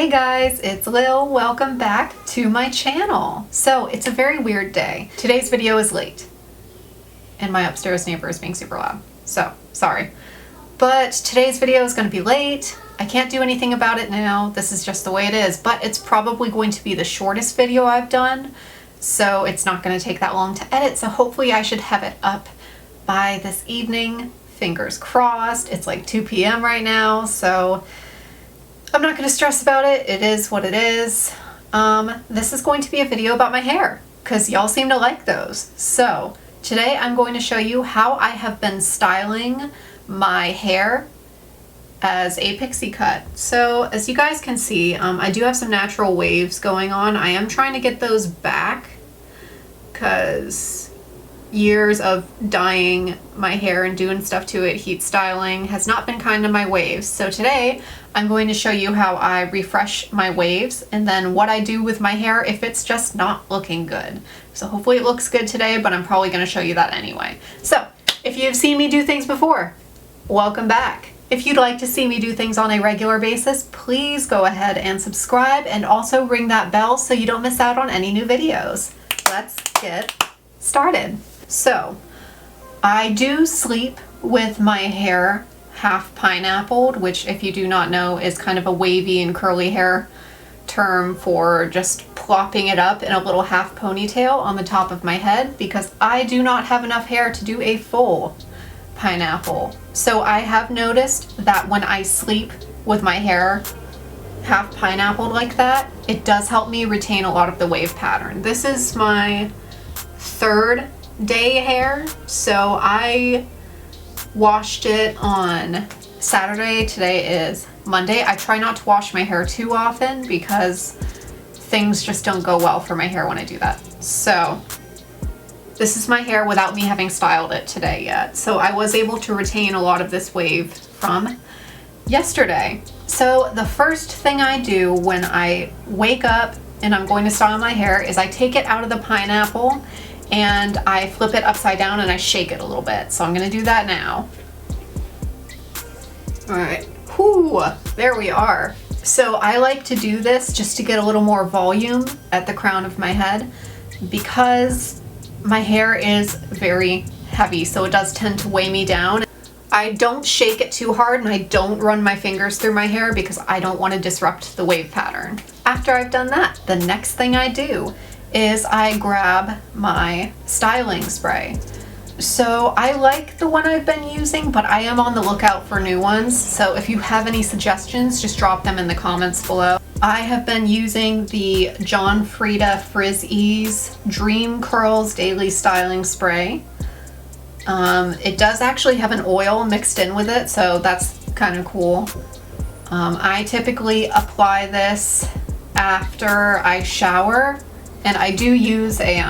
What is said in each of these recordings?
Hey guys, it's Lil. Welcome back to my channel. So it's a very weird day. Today's video is late and my upstairs neighbor is being super loud. So sorry. But today's video is going to be late. I can't do anything about it now. This is just the way it is, but it's probably going to be the shortest video I've done. So it's not going to take that long to edit. So hopefully I should have it up by this evening. Fingers crossed. It's like 2 p.m. right now. So I'm not going to stress about it. It is what it is. This is going to be a video about my hair because y'all seem to like those. So today I'm going to show you how I have been styling my hair as a pixie cut. So as you guys can see, I do have some natural waves going on. I am trying to get those back because years of dyeing my hair and doing stuff to it, heat styling, has not been kind to my waves. So today I'm going to show you how I refresh my waves and then what I do with my hair if it's just not looking good. So hopefully it looks good today, but I'm probably going to show you that anyway. So if you've seen me do things before, welcome back. If you'd like to see me do things on a regular basis, please go ahead and subscribe and also ring that bell so you don't miss out on any new videos. Let's get started. So I do sleep with my hair half pineappled, which if you do not know is kind of a wavy and curly hair term for just plopping it up in a little half ponytail on the top of my head because I do not have enough hair to do a full pineapple. So I have noticed that when I sleep with my hair half pineappled like that, it does help me retain a lot of the wave pattern. This is my third day hair, so I washed it on Saturday. Today is Monday. I try not to wash my hair too often because things just don't go well for my hair when I do that. So this is my hair without me having styled it today yet. So I was able to retain a lot of this wave from yesterday. So the first thing I do when I wake up and I'm going to style my hair is I take it out of the pineapple and I flip it upside down and I shake it a little bit. So I'm gonna do that now. All right, whoo, there we are. So I like to do this just to get a little more volume at the crown of my head because my hair is very heavy, so it does tend to weigh me down. I don't shake it too hard and I don't run my fingers through my hair because I don't want to disrupt the wave pattern. After I've done that, the next thing I do is I grab my styling spray. So I like the one I've been using, but I am on the lookout for new ones. So if you have any suggestions, just drop them in the comments below. I have been using the John Frieda Frizz Ease Dream Curls Daily Styling Spray. It does actually have an oil mixed in with it, so that's kind of cool. I typically apply this after I shower, and I do use a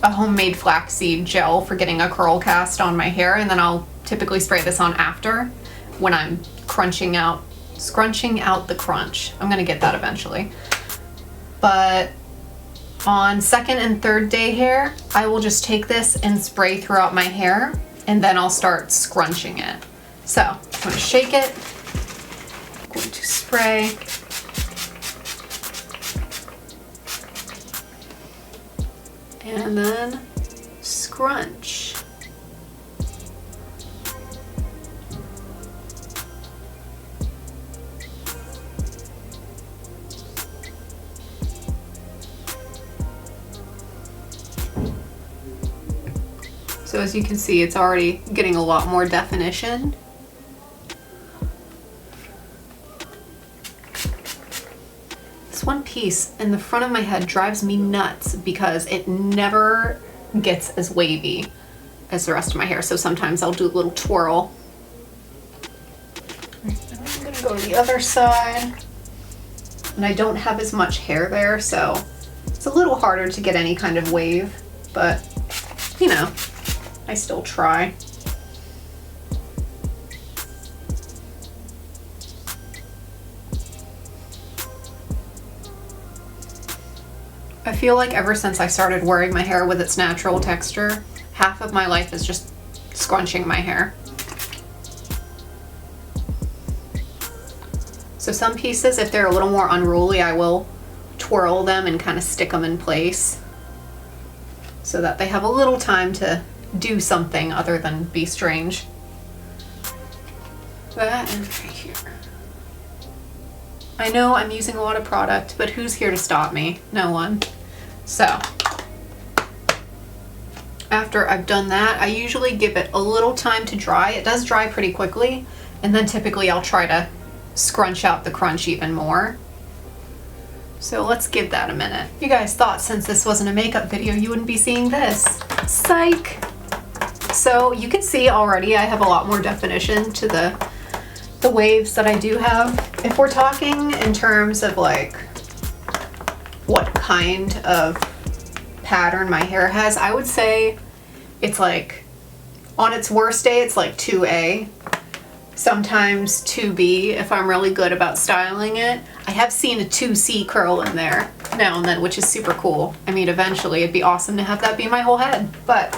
homemade flaxseed gel for getting a curl cast on my hair, and then I'll typically spray this on after when I'm scrunching out the crunch. I'm gonna get that eventually. But on second and third day hair, I will just take this and spray throughout my hair, and then I'll start scrunching it. So I'm gonna shake it, I'm going to spray, and then scrunch. So as you can see, it's already getting a lot more definition. This one piece in the front of my head drives me nuts because it never gets as wavy as the rest of my hair. So sometimes I'll do a little twirl. I'm gonna go to the other side. And I don't have as much hair there, so it's a little harder to get any kind of wave, but you know, I still try. I feel like ever since I started wearing my hair with its natural texture, half of my life is just scrunching my hair. So So some pieces, if they're a little more unruly, I will twirl them and kind of stick them in place so that they have a little time to do something other than be strange. That and right here. I know I'm using a lot of product, but who's here to stop me? No one. So after I've done that, I usually give it a little time to dry. It does dry pretty quickly, and then typically I'll try to scrunch out the crunch even more. So let's give that a minute. You guys thought since this wasn't a makeup video, you wouldn't be seeing this. Psych! So you can see already I have a lot more definition to the waves that I do have. If we're talking in terms of like what kind of pattern my hair has, I would say it's like, on its worst day, it's like 2A. Sometimes 2B if I'm really good about styling it. I have seen a 2C curl in there now and then, which is super cool. I mean, eventually it'd be awesome to have that be my whole head, but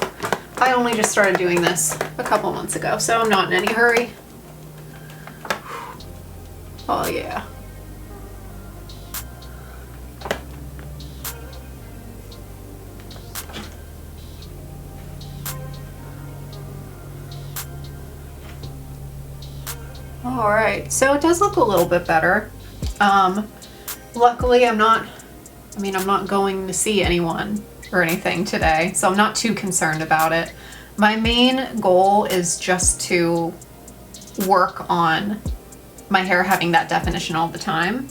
I only just started doing this a couple months ago, so I'm not in any hurry. Oh yeah. All right, so it does look a little bit better. Luckily I'm not going to see anyone or anything today, so I'm not too concerned about it. My main goal is just to work on my hair having that definition all the time.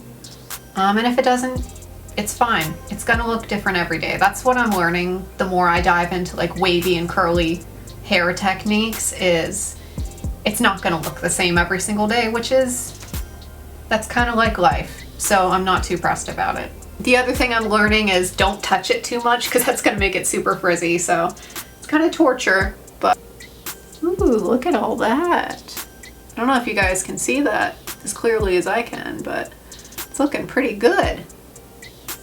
And if it doesn't, it's fine. It's gonna look different every day. That's what I'm learning the more I dive into like wavy and curly hair techniques, is it's not gonna look the same every single day, that's kind of like life. So I'm not too pressed about it. The other thing I'm learning is don't touch it too much, because that's gonna make it super frizzy. So it's kind of torture, but ooh, look at all that. I don't know if you guys can see that as clearly as I can, but it's looking pretty good.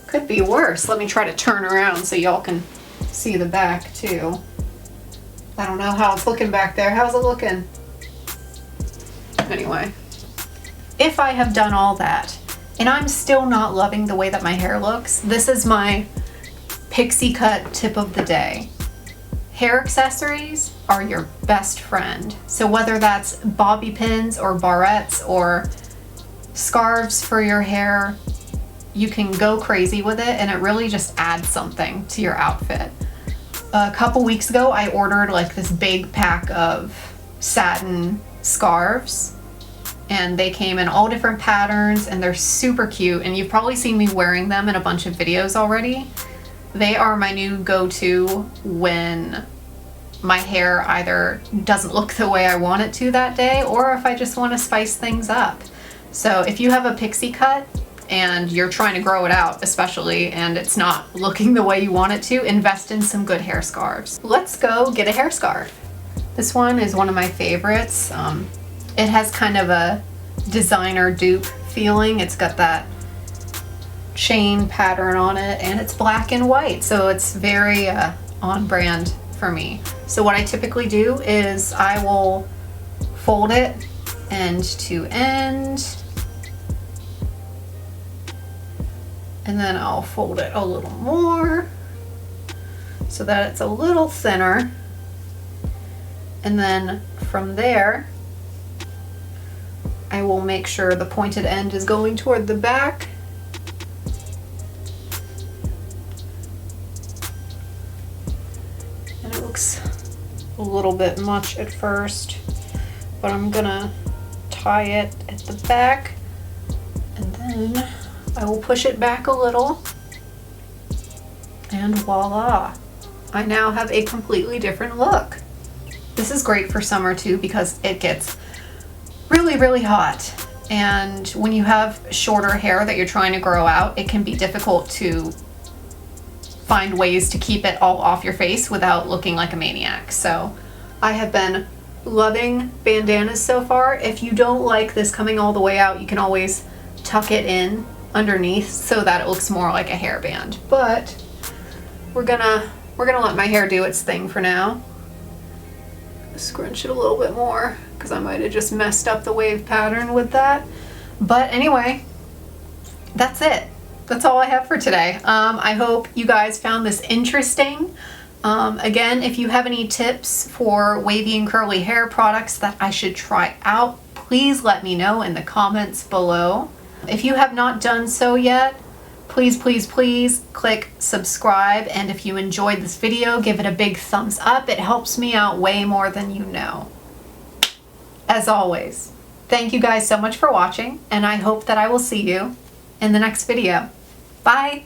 Could be worse. Let me try to turn around so y'all can see the back too. I don't know how it's looking back there. How's it looking? Anyway, if I have done all that and I'm still not loving the way that my hair looks, this is my pixie cut tip of the day. Hair accessories are your best friend. So whether that's bobby pins or barrettes or scarves for your hair, you can go crazy with it and it really just adds something to your outfit. A couple weeks ago, I ordered like this big pack of satin scarves, and they came in all different patterns and they're super cute, and you've probably seen me wearing them in a bunch of videos already. They are my new go-to when my hair either doesn't look the way I want it to that day, or if I just want to spice things up. So if you have a pixie cut and you're trying to grow it out especially, and it's not looking the way you want it to, invest in some good hair scarves. Let's go get a hair scarf. This one is one of my favorites. It has kind of a designer dupe feeling. It's got that chain pattern on it and it's black and white, so it's very on brand for me. So what I typically do is I will fold it end to end, and then I'll fold it a little more so that it's a little thinner, and then from there I will make sure the pointed end is going toward the back. And it looks a little bit much at first, but I'm gonna tie it at the back, and then I will push it back a little, and voila! I now have a completely different look. This is great for summer too, because it gets really hot, and when you have shorter hair that you're trying to grow out, it can be difficult to find ways to keep it all off your face without looking like a maniac. So I have been loving bandanas so far. If you don't like this coming all the way out, you can always tuck it in underneath so that it looks more like a hairband. But we're gonna let my hair do its thing for now. Scrunch it a little bit more because I might have just messed up the wave pattern with that. But anyway, that's it. That's all I have for today. I hope you guys found this interesting. Again, if you have any tips for wavy and curly hair products that I should try out, please let me know in the comments below. If you have not done so yet, please, please, please click subscribe. And if you enjoyed this video, give it a big thumbs up. It helps me out way more than you know. As always, thank you guys so much for watching, and I hope that I will see you in the next video. Bye!